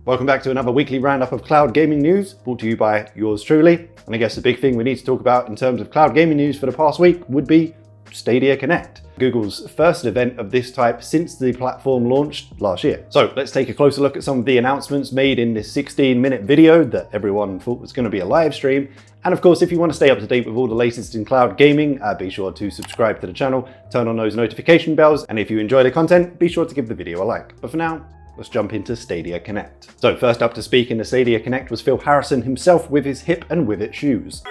Welcome back to another weekly roundup of cloud gaming news, brought to you by yours truly. And I guess the big thing we need to talk about in terms of cloud gaming news for the past week would be Stadia Connect, Google's first event of this type since the platform launched last year. So let's take a closer look at some of the announcements made in this 16-minute video that everyone thought was going to be a live stream. And of course, if you want to stay up to date with all the latest in cloud gaming, be sure to subscribe to the channel, turn on those notification bells, and if you enjoy the content, be sure to give the video a like. But for now, let's jump into Stadia Connect. So first up to speak in the Stadia Connect was Phil Harrison himself with his hip and with it shoes.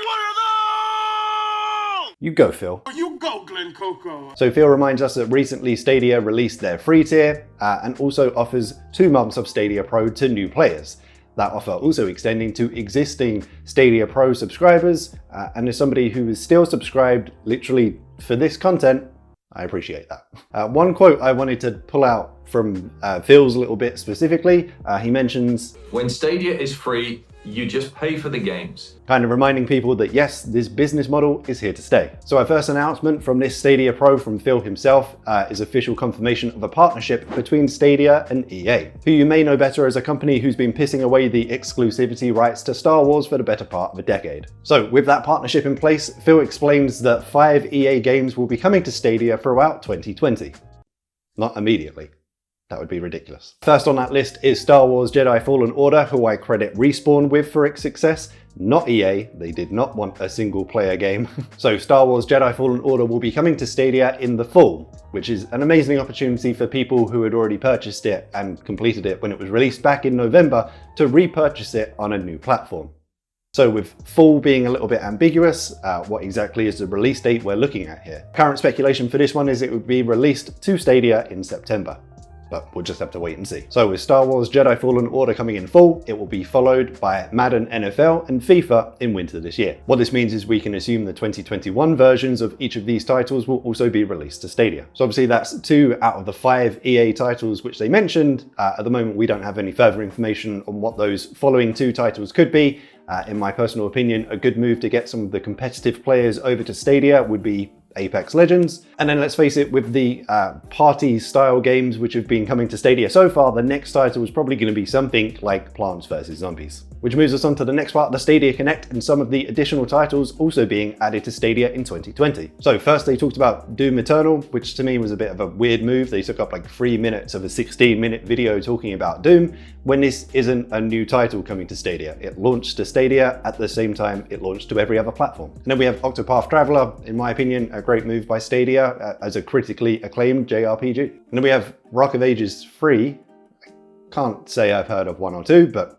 You go, Phil. You go, Glen Coco. So Phil reminds us that recently Stadia released their free tier and also offers 2 months of Stadia Pro to new players. That offer also extending to existing Stadia Pro subscribers, and as somebody who is still subscribed literally for this content, I appreciate that. One quote I wanted to pull out from Phil's a little bit specifically, he mentions, "When Stadia is free, you just pay for the games." Kind of reminding people that yes, this business model is here to stay. So our first announcement from this Stadia Pro from Phil himself is official confirmation of a partnership between Stadia and EA, who you may know better as a company who's been pissing away the exclusivity rights to Star Wars for the better part of a decade. So with that partnership in place, Phil explains that 5 EA games will be coming to Stadia throughout 2020. Not immediately. That would be ridiculous. First on that list is Star Wars Jedi Fallen Order, who I credit Respawn with for its success, not EA. They did not want a single player game. So Star Wars Jedi Fallen Order will be coming to Stadia in the fall, which is an amazing opportunity for people who had already purchased it and completed it when it was released back in November to repurchase it on a new platform. So with fall being a little bit ambiguous, what exactly is the release date we're looking at here? Current speculation for this one is it would be released to Stadia in September. But we'll just have to wait and see. So with Star Wars Jedi Fallen Order coming in fall, it will be followed by Madden NFL and FIFA in winter this year. What this means is we can assume the 2021 versions of each of these titles will also be released to Stadia. So obviously that's 2 out of the 5 EA titles which they mentioned. At the moment, we don't have any further information on what those following 2 titles could be. In my personal opinion, a good move to get some of the competitive players over to Stadia would be Apex Legends. And then let's face it, with the party style games which have been coming to Stadia so far, the next title is probably going to be something like Plants vs Zombies. Which moves us on to the next part of the Stadia Connect and some of the additional titles also being added to Stadia in 2020. So first they talked about Doom Eternal, which to me was a bit of a weird move. They took up like 3 minutes of a 16-minute video talking about Doom, when this isn't a new title coming to Stadia. It launched to Stadia at the same time it launched to every other platform. And then we have Octopath Traveler, in my opinion, a great move by Stadia as a critically acclaimed JRPG. And then we have Rock of Ages 3. I can't say I've heard of 1 or 2, but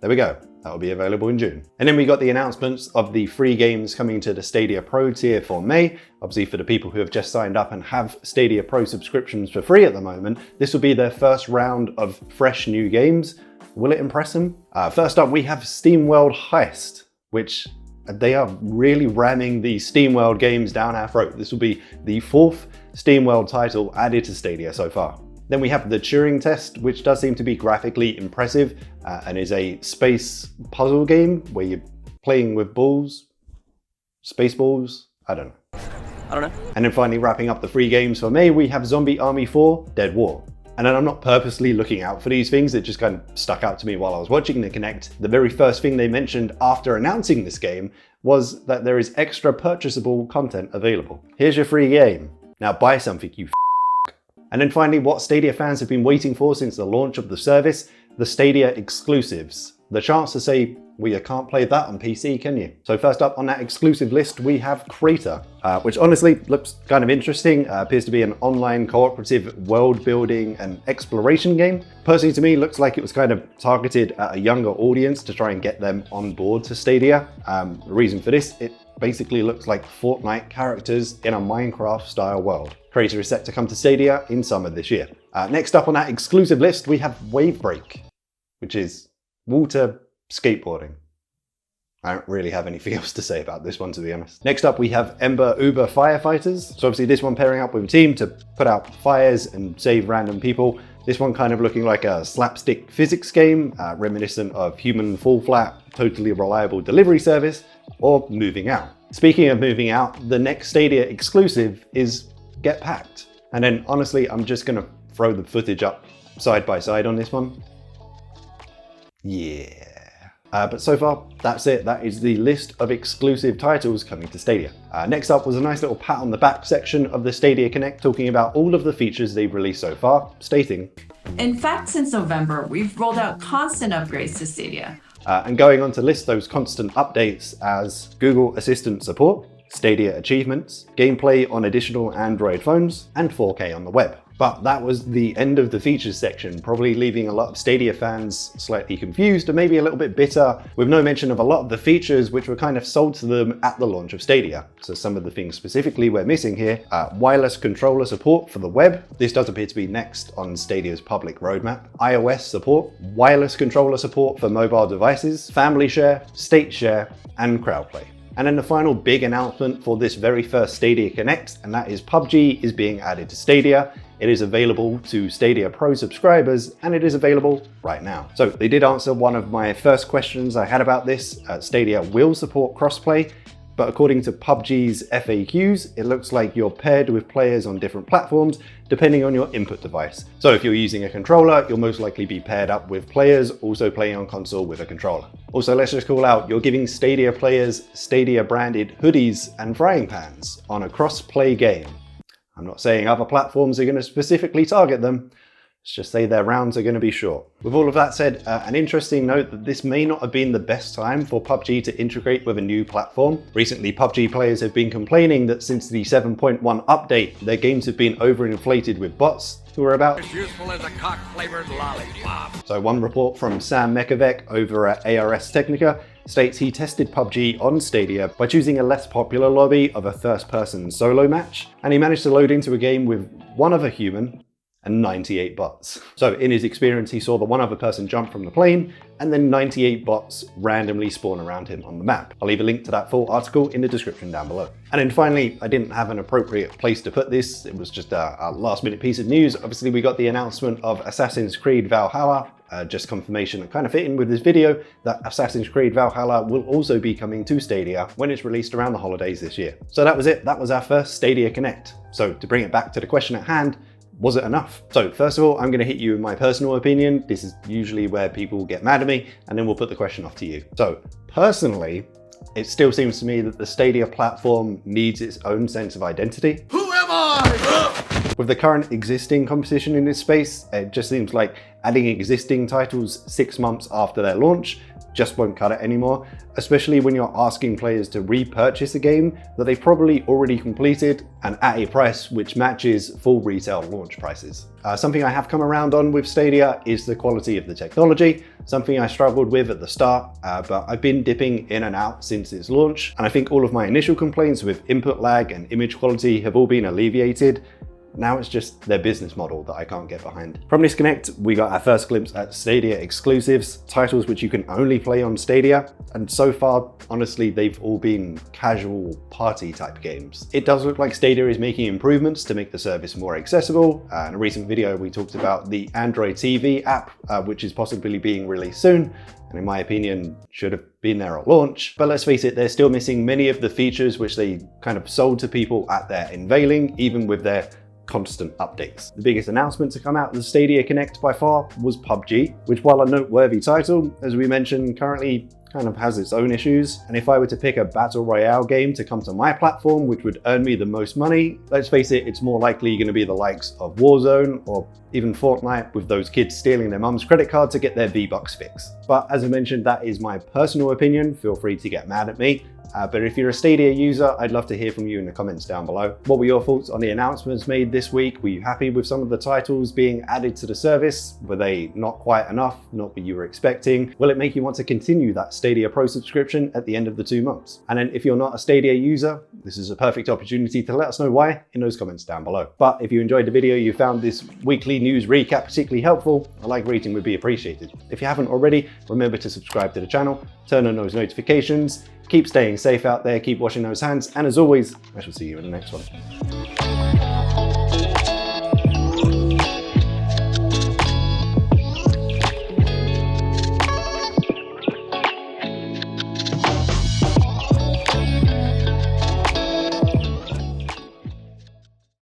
there we go. That will be available in June. And then we got the announcements of the free games coming to the Stadia Pro tier for May. Obviously for the people who have just signed up and have Stadia Pro subscriptions for free at the moment, this will be their first round of fresh new games. Will it impress them? First up, we have SteamWorld Heist, which they are really ramming the SteamWorld games down our throat. This will be the 4th SteamWorld title added to Stadia so far. Then we have the Turing Test, which does seem to be graphically impressive and is a space puzzle game where you're playing with balls, space balls, I don't know. And then finally wrapping up the free games for May, we have Zombie Army 4 Dead War. And then I'm not purposely looking out for these things, it just kind of stuck out to me while I was watching the Connect. The very first thing they mentioned after announcing this game was that there is extra purchasable content available. Here's your free game. Now buy something, you And then finally, what Stadia fans have been waiting for since the launch of the service, the Stadia exclusives. The chance to say, well, you can't play that on PC, can you? So first up on that exclusive list, we have Crater, which honestly looks kind of interesting. Appears to be an online cooperative world building and exploration game. Personally to me, looks like it was kind of targeted at a younger audience to try and get them on board to Stadia. The reason for this, it basically looks like Fortnite characters in a Minecraft style world. Crater is set to come to Stadia in summer this year. Next up on that exclusive list, we have Wavebreak, which is water skateboarding. I don't really have anything else to say about this one, to be honest. Next up, we have Ember Uber Firefighters. So obviously this one pairing up with a team to put out fires and save random people. This one kind of looking like a slapstick physics game, reminiscent of Human Fall Flat, Totally Reliable Delivery Service, or Moving Out. Speaking of moving out, the next Stadia exclusive is Get Packed. And then honestly, I'm just gonna throw the footage up side by side on this one. Yeah. But so far, that's it. That is the list of exclusive titles coming to Stadia. Next up was a nice little pat on the back section of the Stadia Connect, talking about all of the features they've released so far, stating, "In fact, since November, we've rolled out constant upgrades to Stadia." And going on to list those constant updates as Google Assistant support, Stadia achievements, gameplay on additional Android phones, and 4K on the web. But that was the end of the features section, probably leaving a lot of Stadia fans slightly confused and maybe a little bit bitter, with no mention of a lot of the features which were kind of sold to them at the launch of Stadia. So some of the things specifically we're missing here, wireless controller support for the web. This does appear to be next on Stadia's public roadmap. iOS support, wireless controller support for mobile devices, family share, state share, and crowdplay. And then the final big announcement for this very first Stadia Connect, and that is PUBG is being added to Stadia. It is available to Stadia Pro subscribers, and it is available right now. So they did answer one of my first questions I had about this. Stadia will support crossplay, but according to PUBG's FAQs, it looks like you're paired with players on different platforms depending on your input device. So if you're using a controller, you'll most likely be paired up with players also playing on console with a controller. Also, let's just call out, you're giving Stadia players Stadia branded hoodies and frying pans on a cross-play game. I'm not saying other platforms are going to specifically target them. Let's just say their rounds are going to be short. With all of that said, an interesting note that this may not have been the best time for PUBG to integrate with a new platform. Recently, PUBG players have been complaining that since the 7.1 update, their games have been overinflated with bots who are about as useful as a cock-flavored lollipop. So one report from Sam Mekavec over at ARS Technica states he tested PUBG on Stadia by choosing a less popular lobby of a first-person solo match, and he managed to load into a game with one other human and 98 bots. So in his experience, he saw the one other person jump from the plane, and then 98 bots randomly spawn around him on the map. I'll leave a link to that full article in the description down below. And then finally, I didn't have an appropriate place to put this. It was just a last minute piece of news. Obviously, we got the announcement of Assassin's Creed Valhalla, just confirmation and kind of fitting with this video that Assassin's Creed Valhalla will also be coming to Stadia when it's released around the holidays this year. So that was it. That was our first Stadia Connect. So to bring it back to the question at hand, was it enough? So first of all, I'm going to hit you with my personal opinion. This is usually where people get mad at me, and then we'll put the question off to you. So personally, it still seems to me that the Stadia platform needs its own sense of identity. Who am I? With the current existing competition in this space, it just seems like adding existing titles 6 months after their launch just won't cut it anymore, especially when you're asking players to repurchase a game that they've probably already completed and at a price which matches full retail launch prices. Something I have come around on with Stadia is the quality of the technology, something I struggled with at the start, but I've been dipping in and out since its launch, and I think all of my initial complaints with input lag and image quality have all been alleviated. Now it's just their business model that I can't get behind. From this Connect, we got our first glimpse at Stadia exclusives, titles which you can only play on Stadia, and so far, honestly, they've all been casual party type games. It does look like Stadia is making improvements to make the service more accessible. In a recent video, we talked about the Android TV app, which is possibly being released soon, and in my opinion, should have been there at launch. But let's face it, they're still missing many of the features which they kind of sold to people at their unveiling, even with their constant updates. The biggest announcement to come out of the Stadia Connect by far was PUBG, which, while a noteworthy title, as we mentioned, currently kind of has its own issues. And if I were to pick a battle royale game to come to my platform, which would earn me the most money, let's face it, it's more likely going to be the likes of Warzone or even Fortnite, with those kids stealing their mum's credit card to get their V-Bucks fix. But as I mentioned, that is my personal opinion. Feel free to get mad at me. But if you're a Stadia user, I'd love to hear from you in the comments down below. What were your thoughts on the announcements made this week? Were you happy with some of the titles being added to the service? Were they not quite enough? Not what you were expecting? Will it make you want to continue that Stadia Pro subscription at the end of the 2 months? And then if you're not a Stadia user, this is a perfect opportunity to let us know why in those comments down below. But if you enjoyed the video, you found this weekly news recap particularly helpful, a like rating would be appreciated. If you haven't already, remember to subscribe to the channel, turn on those notifications. Keep staying safe out there, keep washing those hands, and as always, I shall see you in the next one.